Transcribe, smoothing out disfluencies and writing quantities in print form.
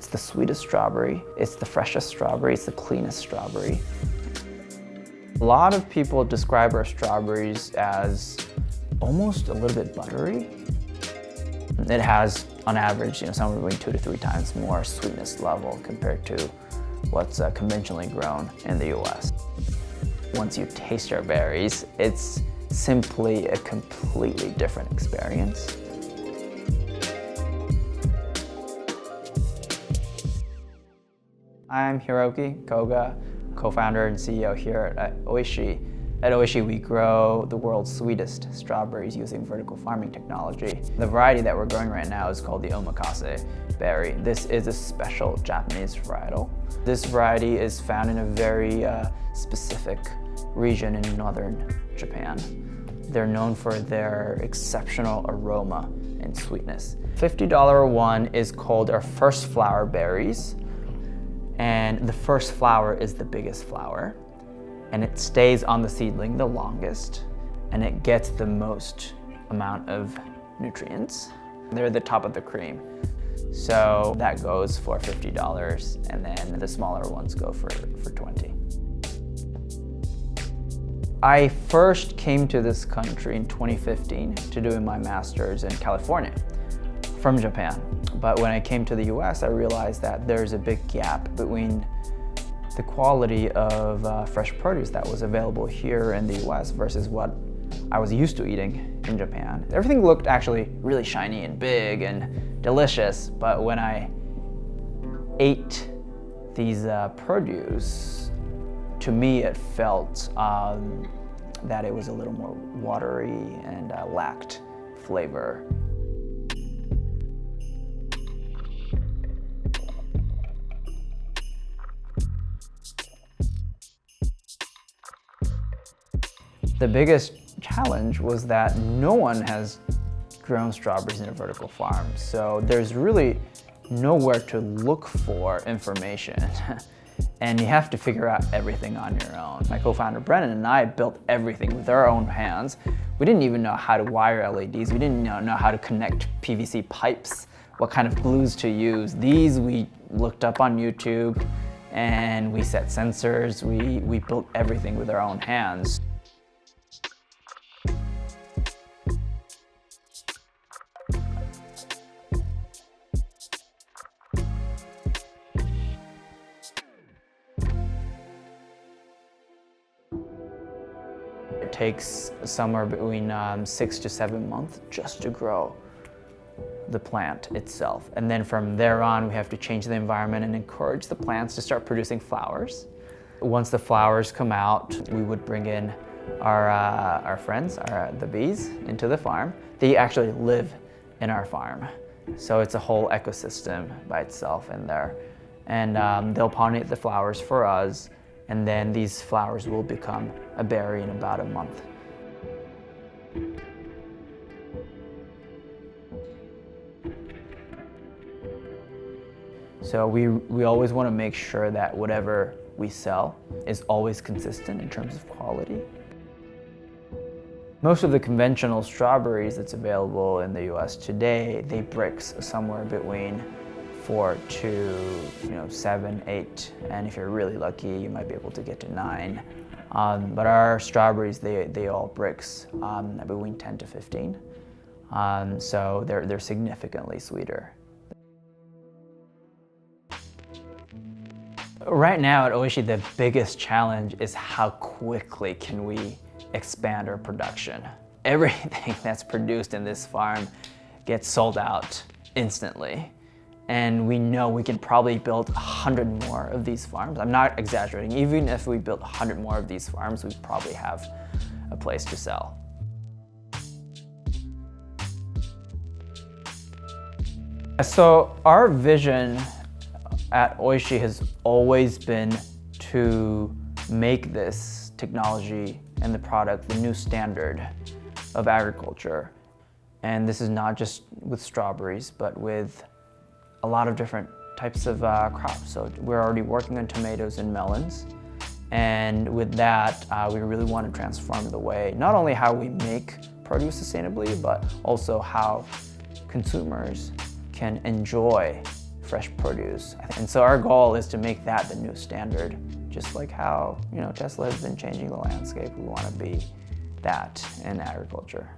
It's the sweetest strawberry, it's the freshest strawberry, it's the cleanest strawberry. A lot of people describe our strawberries as almost a little bit buttery. It has, on average, somewhere between 2 to 3 times more sweetness level compared to what's conventionally grown in the US. Once you taste our berries, it's simply a completely different experience. I'm Hiroki Koga, co-founder and CEO here at Oishii. At Oishii, we grow the world's sweetest strawberries using vertical farming technology. The variety that we're growing right now is called the omakase berry. This is a special Japanese varietal. This variety is found in a very specific region in northern Japan. They're known for their exceptional aroma and sweetness. $50 one is called our first flower berries. And the first flower is the biggest flower. And it stays on the seedling the longest. And it gets the most amount of nutrients. They're the top of the cream. So that goes for $50, and then the smaller ones go for $20. I first came to this country in 2015 to do my master's in California from Japan. But when I came to the US, I realized that there's a big gap between the quality of fresh produce that was available here in the US versus what I was used to eating in Japan. Everything looked actually really shiny and big and delicious, but when I ate these produce, to me it felt that it was a little more watery and lacked flavor. The biggest challenge was that no one has grown strawberries in a vertical farm, so there's really nowhere to look for information. And you have to figure out everything on your own. My co-founder Brennan and I built everything with our own hands. We didn't even know how to wire LEDs. We didn't know how to connect PVC pipes, what kind of glues to use. These we looked up on YouTube, and we set sensors. We built everything with our own hands. It takes somewhere between 6 to 7 months just to grow the plant itself. And then from there on, we have to change the environment and encourage the plants to start producing flowers. Once the flowers come out, we would bring in our friends, the bees, into the farm. They actually live in our farm. So it's a whole ecosystem by itself in there. And they'll pollinate the flowers for us. And then these flowers will become a berry in about a month. So we always want to make sure that whatever we sell is always consistent in terms of quality. Most of the conventional strawberries that's available in the US today, they bricks somewhere between 4 to 7, 8, and if you're really lucky, you might be able to get to 9. But our strawberries, they all bricks between 10 to 15. So they're significantly sweeter. Right now at Oishii, the biggest challenge is how quickly can we expand our production. Everything that's produced in this farm gets sold out instantly. And we know we can probably build 100 more of these farms. I'm not exaggerating. Even if we built 100 more of these farms, we probably have a place to sell. So our vision at Oishii has always been to make this technology and the product the new standard of agriculture. And this is not just with strawberries, but with a lot of different types of crops. So we're already working on tomatoes and melons. And with that, we really want to transform the way, not only how we make produce sustainably, but also how consumers can enjoy fresh produce. And so our goal is to make that the new standard, just like how Tesla has been changing the landscape. We want to be that in agriculture.